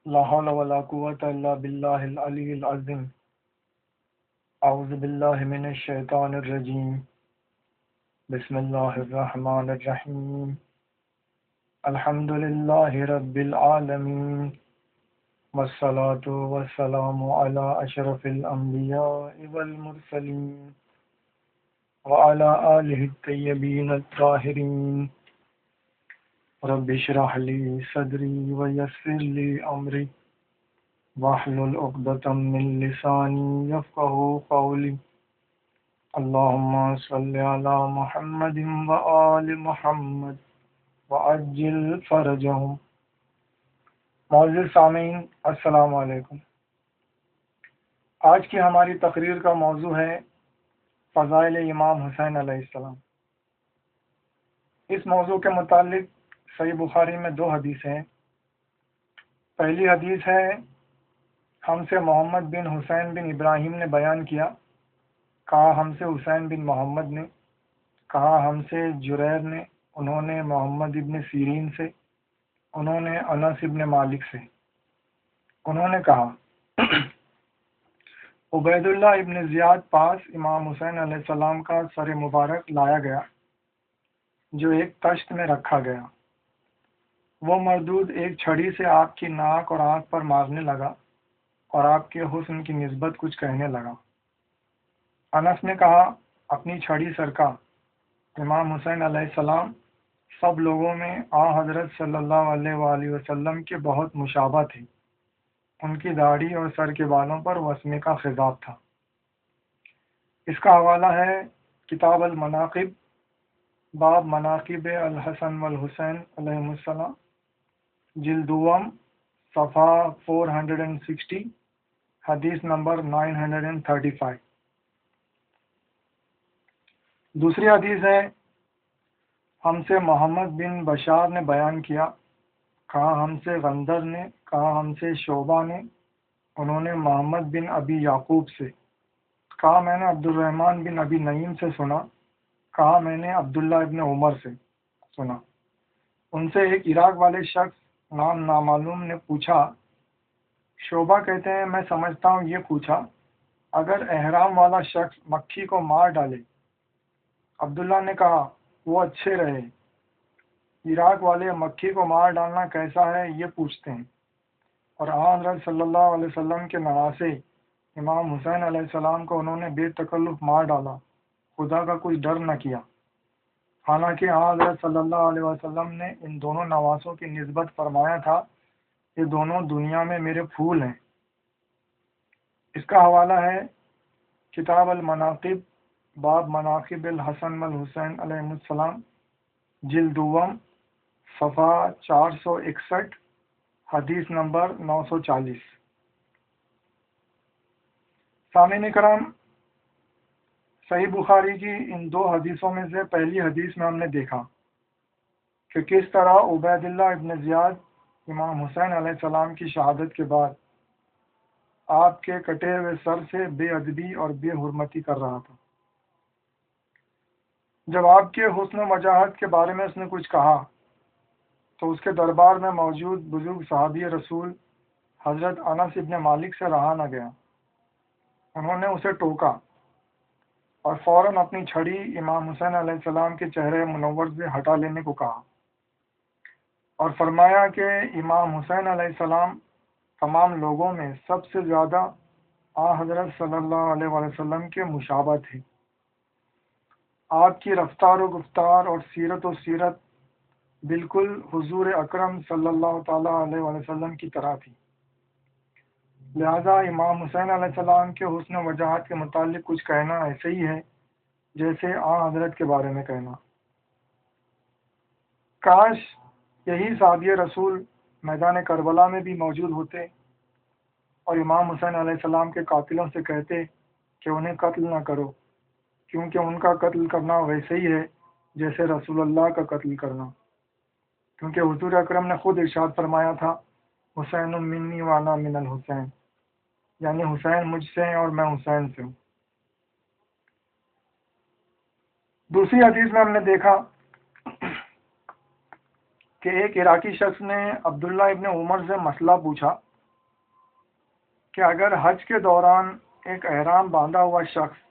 لا حول ولا قوة إلا بالله العلي العظيم. أعوذ بالله من الشيطان الرجيم. بسم الله الرحمن الرحيم. الحمد لله رب العالمين، والصلاة والسلام على أشرف الأنبياء والمرسلين وعلى آله الطيبين الطاهرين. رب اشرح لي صدري ويسر لي أمري واحلل عقدة من لساني يفقهوا قولي. اللهم صل على محمد وآل محمد وعجل فرجهم. معزز سامعین، السلام علیکم. آج کی ہماری تقریر کا موضوع ہے فضائل امام حسین علیہ السلام. اس موضوع کے متعلق صحیح بخاری میں 2 حدیث ہیں. پہلی حدیث ہے، ہم سے محمد بن حسین بن ابراہیم نے بیان کیا، کہا ہم سے حسین بن محمد نے، کہا ہم سے جریر نے، انہوں نے محمد ابن سیرین سے، انہوں نے انس ابن مالک سے، انہوں نے کہا عبید اللہ ابن زیاد پاس امام حسین علیہ السلام کا سر مبارک لایا گیا جو ایک تشت میں رکھا گیا. وہ مردود ایک چھڑی سے آپ کی ناک اور آنکھ پر مارنے لگا اور آپ کے حسن کی نسبت کچھ کہنے لگا. انس نے کہا اپنی چھڑی سرکا. امام حسین علیہ السلام سب لوگوں میں آن حضرت صلی اللہ علیہ وآلہ وسلم کے بہت مشابہ تھے. ان کی داڑھی اور سر کے بالوں پر وسمے کا خضاب تھا. اس کا حوالہ ہے کتاب المناقب، باب مناقب الحسن والحسین علیہ السلام، جلد دوم، صفحہ 460، حدیث نمبر 935. دوسری حدیث ہے، ہم سے محمد بن بشار نے بیان کیا، کہا ہم سے غندر نے، کہا ہم سے شعبہ نے، انہوں نے محمد بن ابی یعقوب سے، کہا میں نے عبد الرحمن بن ابی نعیم سے سنا، کہا میں نے عبداللہ ابن عمر سے سنا. ان سے ایک عراق والے شخص نام نامعلوم نے پوچھا، شعبہ کہتے ہیں میں سمجھتا ہوں یہ پوچھا اگر احرام والا شخص مکھی کو مار ڈالے. عبداللہ نے کہا وہ اچھے رہے. عراق والے مکھی کو مار ڈالنا کیسا ہے یہ پوچھتے ہیں، اور حضرت صلی اللہ علیہ وسلم کے نواسے امام حسین علیہ السلام کو انہوں نے بے تکلف مار ڈالا، خدا کا کچھ ڈر نہ کیا. حالانکہ حضرت صلی اللہ علیہ وسلم نے ان دونوں نواسوں کی نسبت فرمایا تھا، یہ دونوں دنیا میں میرے پھول ہیں. اس کا حوالہ ہے کتاب المناقب، باب مناقب الحسن والحسین علیہ السلام، جلد دوم، صفحہ 461، حدیث نمبر 940. سامعین کرام، صحیح بخاری کی ان 2 حدیثوں میں سے پہلی حدیث میں ہم نے دیکھا کہ کس طرح عبید اللہ ابن زیاد امام حسین علیہ السلام کی شہادت کے بعد آپ کے کٹے ہوئے سر سے بے ادبی اور بے حرمتی کر رہا تھا. جب آپ کے حسن و وجاہت کے بارے میں اس نے کچھ کہا تو اس کے دربار میں موجود بزرگ صحابی رسول حضرت انس ابن مالک سے رہا نہ گیا. انہوں نے اسے ٹوکا اور فوراً اپنی چھڑی امام حسین علیہ السلام کے چہرے منور سے ہٹا لینے کو کہا اور فرمایا کہ امام حسین علیہ السلام تمام لوگوں میں سب سے زیادہ حضرت صلی اللہ علیہ وسلم کے مشابہ تھے. آپ کی رفتار و گفتار اور سیرت بالکل حضور اکرم صلی اللہ تعالی علیہ وسلم کی طرح تھی. لہذا امام حسین علیہ السلام کے حسن و وجاہت کے متعلق کچھ کہنا ایسے ہی ہے جیسے حضرت کے بارے میں کہنا. کاش یہی صحابی رسول میدان کربلا میں بھی موجود ہوتے اور امام حسین علیہ السلام کے قاتلوں سے کہتے کہ انہیں قتل نہ کرو، کیونکہ ان کا قتل کرنا ویسے ہی ہے جیسے رسول اللہ کا قتل کرنا. کیونکہ حضور اکرم نے خود ارشاد فرمایا تھا، حسین منی وانا من الحسین، یعنی حسین مجھ سے ہیں اور میں حسین سے ہوں. دوسری حدیث میں ہم نے دیکھا کہ ایک عراقی شخص نے عبداللہ ابن عمر سے مسئلہ پوچھا کہ اگر حج کے دوران ایک احرام باندھا ہوا شخص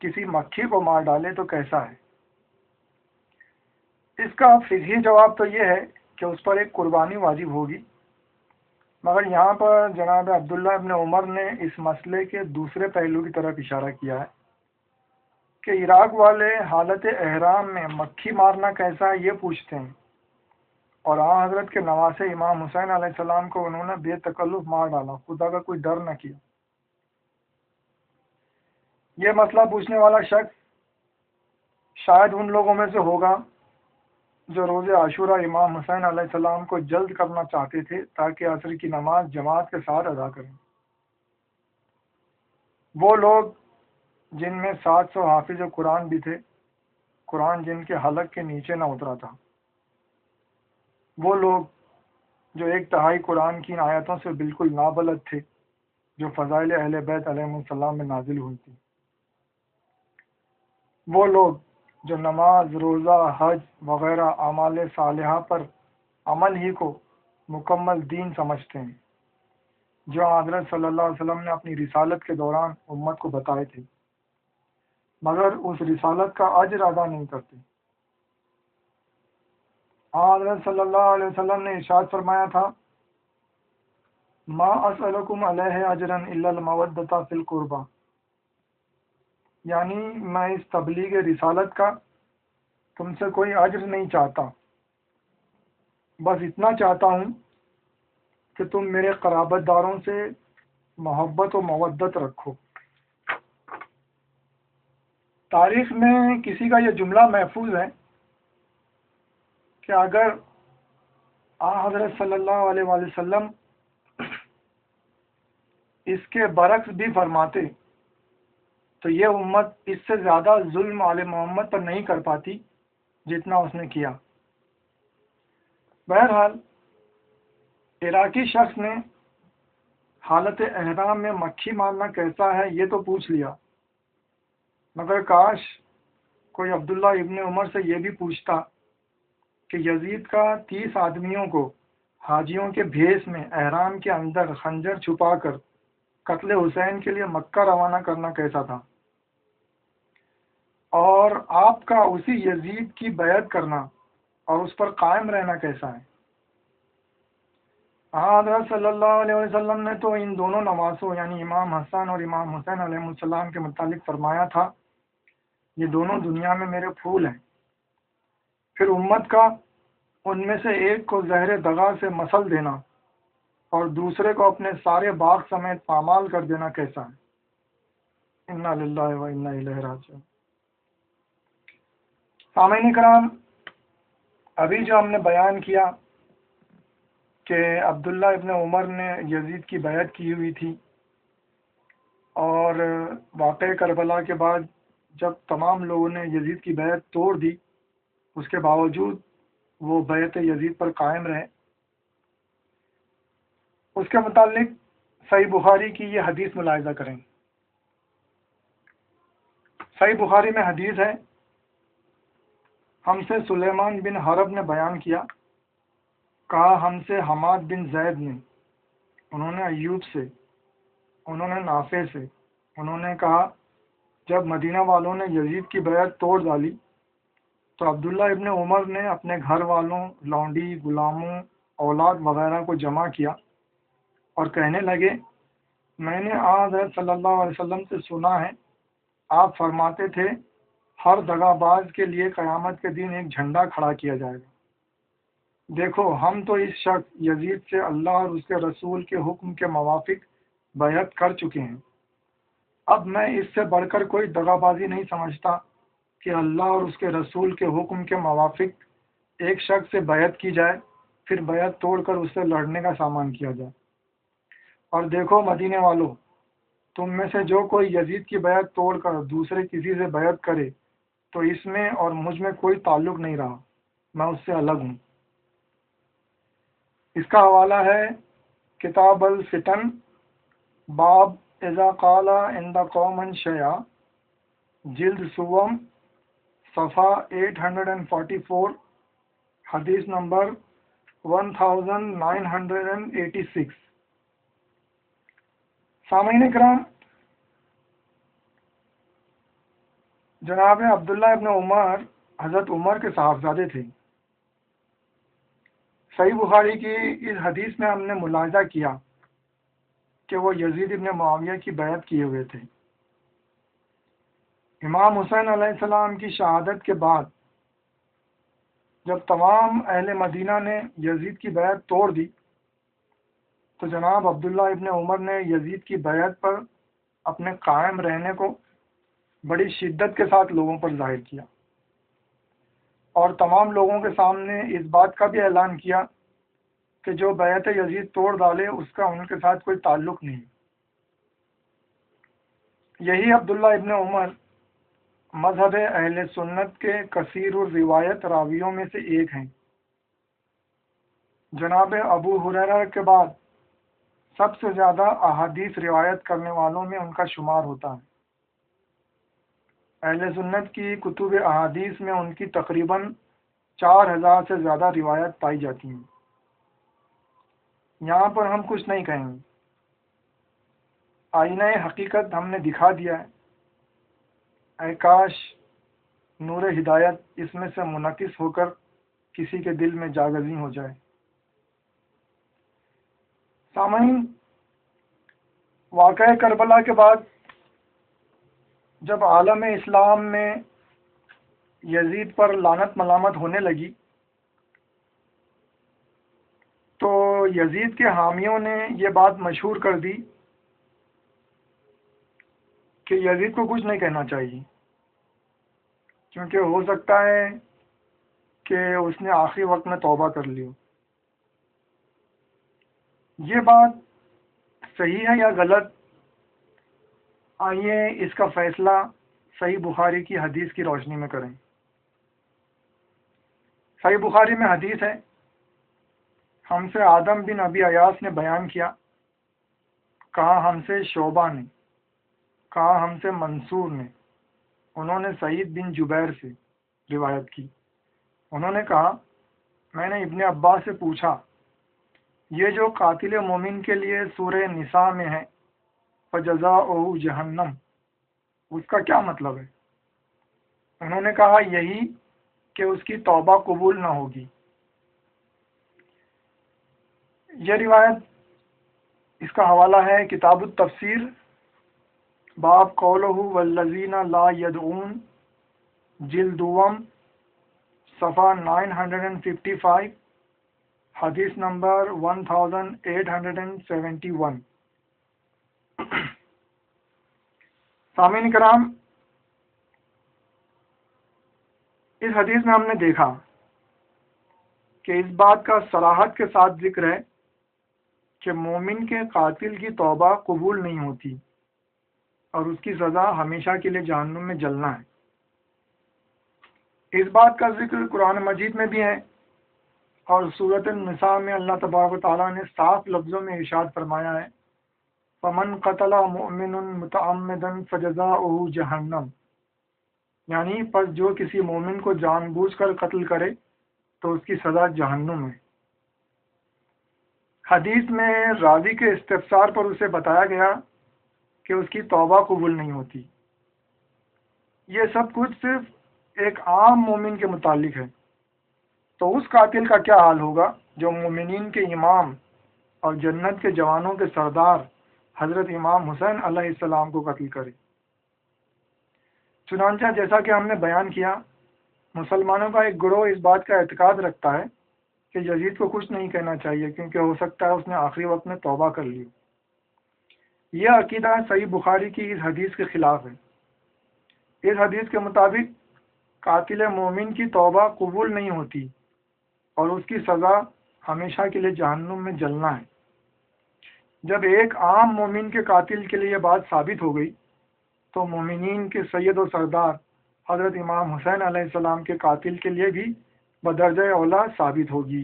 کسی مکھی کو مار ڈالے تو کیسا ہے؟ اس کا فقہی جواب تو یہ ہے کہ اس پر ایک قربانی واجب ہوگی، مگر یہاں پر جناب عبداللہ ابن عمر نے اس مسئلے کے دوسرے پہلو کی طرف اشارہ کیا ہے کہ عراق والے حالت احرام میں مکھی مارنا کیسا ہے یہ پوچھتے ہیں، اور حضرت کے نواسے امام حسین علیہ السلام کو انہوں نے بے تکلف مار ڈالا، خدا کا کوئی ڈر نہ کیا۔ یہ مسئلہ پوچھنے والا شخص شاید ان لوگوں میں سے ہوگا جو روز عاشورہ امام حسین علیہ السلام کو جلد کرنا چاہتے تھے تاکہ عصر کی نماز جماعت کے ساتھ ادا کریں۔ وہ لوگ جن میں 700 حافظ قرآن بھی تھے، قرآن جن کے حلق کے نیچے نہ اترا تھا، وہ لوگ جو 1/3 قرآن کی ان آیتوں سے بالکل نابلد تھے جو فضائل اہل بیت علیہ السلام میں نازل ہوئی تھی، وہ لوگ جو نماز، روزہ، حج وغیرہ اعمال صالحہ پر عمل ہی کو مکمل دین سمجھتے ہیں جو حضرت صلی اللہ علیہ وسلم نے اپنی رسالت کے دوران امت کو بتائے تھے، مگر اس رسالت کا اجر ادا نہیں کرتے۔ حضرت صلی اللہ علیہ وسلم نے ارشاد فرمایا تھا، ما اسألکم علیہ اجرا الا المودۃ فی القربہ، یعنی میں اس تبلیغ رسالت کا تم سے کوئی اجر نہیں چاہتا، بس اتنا چاہتا ہوں کہ تم میرے قرابت داروں سے محبت و مودت رکھو۔ تاریخ میں کسی کا یہ جملہ محفوظ ہے کہ اگر حضرت صلی اللہ علیہ وآلہ وسلم اس کے برعکس بھی فرماتے تو یہ امت اس سے زیادہ ظلم آل محمد پر نہیں کر پاتی جتنا اس نے کیا۔ بہرحال عراقی شخص نے حالت احرام میں مکھی مارنا کیسا ہے یہ تو پوچھ لیا، مگر کاش کوئی عبداللہ ابن عمر سے یہ بھی پوچھتا کہ یزید کا 30 آدمیوں کو حاجیوں کے بھیس میں احرام کے اندر خنجر چھپا کر قتل حسین کے لیے مکہ روانہ کرنا کیسا تھا، اور آپ کا اسی یزید کی بیعت کرنا اور اس پر قائم رہنا کیسا ہے۔ حضرت صلی اللہ علیہ وسلم نے تو ان دونوں نواسوں یعنی امام حسن اور امام حسین علیہ السلام کے متعلق فرمایا تھا، یہ دونوں دنیا میں میرے پھول ہیں، پھر امت کا ان میں سے ایک کو زہر دغا سے مسل دینا اور دوسرے کو اپنے سارے باغ سمیت پامال کر دینا کیسا ہے۔ انا للہ و انا الیہ راجعون۔ سامعین کرام، ابھی جو ہم نے بیان کیا کہ عبداللہ ابن عمر نے یزید کی بیعت کی ہوئی تھی، اور واقع کربلا کے بعد جب تمام لوگوں نے یزید کی بیعت توڑ دی، اس کے باوجود وہ بیعت یزید پر قائم رہے، اس کے متعلق صحیح بخاری کی یہ حدیث ملاحظہ کریں۔ صحیح بخاری میں حدیث ہے، ہم سے سلیمان بن حرب نے بیان کیا، کہا ہم سے حماد بن زید نے، انہوں نے ایوب سے، انہوں نے نافع سے، انہوں نے کہا جب مدینہ والوں نے یزید کی بیعت توڑ ڈالی تو عبداللہ ابن عمر نے اپنے گھر والوں، لونڈی، غلاموں، اولاد وغیرہ کو جمع کیا اور کہنے لگے، میں نے حضرت صلی اللہ علیہ وسلم سے سنا ہے، آپ فرماتے تھے ہر دغا باز کے لیے قیامت کے دن ایک جھنڈا کھڑا کیا جائے گا۔ دیکھو ہم تو اس شخص یزید سے اللہ اور اس کے رسول کے حکم کے موافق بیعت کر چکے ہیں، اب میں اس سے بڑھ کر کوئی دغا بازی نہیں سمجھتا کہ اللہ اور اس کے رسول کے حکم کے موافق ایک شخص سے بیعت کی جائے، پھر بیعت توڑ کر اس سے لڑنے کا سامان کیا جائے۔ اور دیکھو مدینے والوں، تم میں سے جو کوئی یزید کی بیعت توڑ کر دوسرے کسی سے بیعت کرے تو اس میں اور مجھ میں کوئی تعلق نہیں رہا، میں اس سے الگ ہوں۔ اس کا حوالہ ہے کتاب الفتن، باب اذا قال عند قوم شیعہ، جلد سوم، صفحہ 844، حدیث نمبر 1986۔ سامعین کرام، جناب عبداللہ ابن عمر حضرت عمر کے صاحبزادے تھے۔ صحیح بخاری کی اس حدیث میں ہم نے ملاحظہ کیا کہ وہ یزید ابن معاویہ کی بیعت کیے ہوئے تھے۔ امام حسین علیہ السلام کی شہادت کے بعد جب تمام اہل مدینہ نے یزید کی بیعت توڑ دی تو جناب عبداللہ ابن عمر نے یزید کی بیعت پر اپنے قائم رہنے کو بڑی شدت کے ساتھ لوگوں پر ظاہر کیا، اور تمام لوگوں کے سامنے اس بات کا بھی اعلان کیا کہ جو بیعت یزید توڑ ڈالے اس کا ان کے ساتھ کوئی تعلق نہیں۔ یہی عبداللہ ابن عمر مذہب اہل سنت کے کثیر الروایت راویوں میں سے ایک ہیں۔ جناب ابو ہریرہ کے بعد سب سے زیادہ احادیث روایت کرنے والوں میں ان کا شمار ہوتا ہے۔ اہل سنت کی کتب احادیث میں ان کی تقریباً 4000 سے زیادہ روایت پائی جاتی ہیں۔ یہاں پر ہم کچھ نہیں کہیں گے، آئینہ حقیقت ہم نے دکھا دیا ہے، اے کاش نور ہدایت اس میں سے منعکس ہو کر کسی کے دل میں جاگزیں ہو جائے۔ سامعین، واقعہ کربلا کے بعد جب عالم اسلام میں یزید پر لعنت ملامت ہونے لگی تو یزید کے حامیوں نے یہ بات مشہور کر دی کہ یزید کو کچھ نہیں کہنا چاہیے، کیونکہ ہو سکتا ہے کہ اس نے آخری وقت میں توبہ کر لی ہو۔ یہ بات صحیح ہے یا غلط؟ آئیے اس کا فیصلہ صحیح بخاری کی حدیث کی روشنی میں کریں۔ صحیح بخاری میں حدیث ہے، ہم سے آدم بن ابی ایاس نے بیان کیا، کہا ہم سے شعبہ نے، کہا ہم سے منصور نے، انہوں نے سعید بن جبیر سے روایت کی، انہوں نے کہا میں نے ابن عباس سے پوچھا یہ جو قاتل مومن کے لیے سورہ نساء میں ہے فجزاؤہ جہنم، اس کا کیا مطلب ہے؟ انہوں نے کہا یہی کہ اس کی توبہ قبول نہ ہوگی۔ یہ روایت، اس کا حوالہ ہے کتاب التفسیر، باب قولہ والذین لا یدعون، جلد دوم، صفحہ 955، حدیث نمبر 1871۔ سامعین کرام، اس حدیث میں ہم نے دیکھا کہ اس بات کا صراحت کے ساتھ ذکر ہے کہ مومن کے قاتل کی توبہ قبول نہیں ہوتی اور اس کی سزا ہمیشہ کے لیے جہنم میں جلنا ہے۔ اس بات کا ذکر قرآن مجید میں بھی ہے، اور سورۃ النساء میں اللہ تبارک و تعالیٰ نے صاف لفظوں میں ارشاد فرمایا ہے فَمَنْ قَتَلَ مُؤْمِنٌ مُتَعَمِّدًا فَجَزَاؤُهُ جَہَنَّمُ، یعنی پس جو کسی مومن کو جان بوجھ کر قتل کرے تو اس کی سزا جہنم ہے۔ حدیث میں راوی کے استفسار پر اسے بتایا گیا کہ اس کی توبہ قبول نہیں ہوتی۔ یہ سب کچھ صرف ایک عام مومن کے متعلق ہے، تو اس قاتل کا کیا حال ہوگا جو مومنین کے امام اور جنت کے جوانوں کے سردار حضرت امام حسین علیہ السلام کو قتل کرے۔ چنانچہ جیسا کہ ہم نے بیان کیا، مسلمانوں کا ایک گروہ اس بات کا اعتقاد رکھتا ہے کہ یزید کو کچھ نہیں کہنا چاہیے کیونکہ ہو سکتا ہے اس نے آخری وقت میں توبہ کر لی۔ یہ عقیدہ صحیح بخاری کی اس حدیث کے خلاف ہے۔ اس حدیث کے مطابق قاتل مومن کی توبہ قبول نہیں ہوتی اور اس کی سزا ہمیشہ کے لیے جہنم میں جلنا ہے۔ جب ایک عام مومن کے قاتل کے لیے یہ بات ثابت ہو گئی تو مومنین کے سید و سردار حضرت امام حسین علیہ السلام کے قاتل کے لیے بھی بدرجہ اولا ثابت ہوگی۔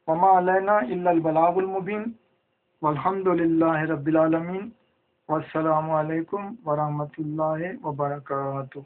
وما علینا الا البلاغ المبین، والحمد للہ رب العالمین، والسلام علیکم ورحمۃ اللہ وبرکاتہ۔